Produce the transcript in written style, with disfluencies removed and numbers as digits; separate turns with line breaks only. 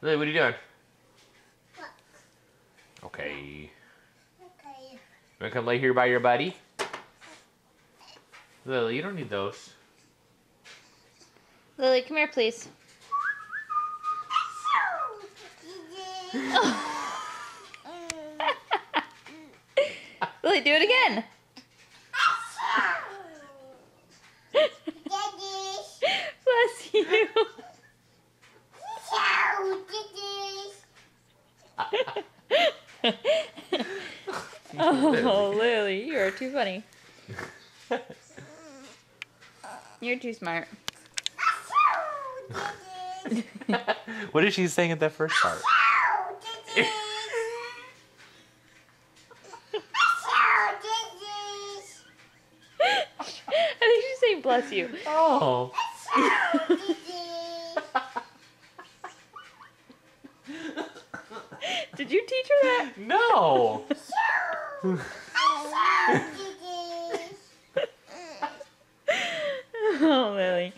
Lily, what are you doing? Okay.
Okay.
You wanna come lay here by your buddy? Lily, you don't need those.
Lily, come here, please. Lily, do it again. Bless you. Oh, Lily, you are too funny. You're too smart.
What did she saying at that first part?
I think she's saying bless you.
Oh.
Did you teach her that?
No.
Oh, Lily.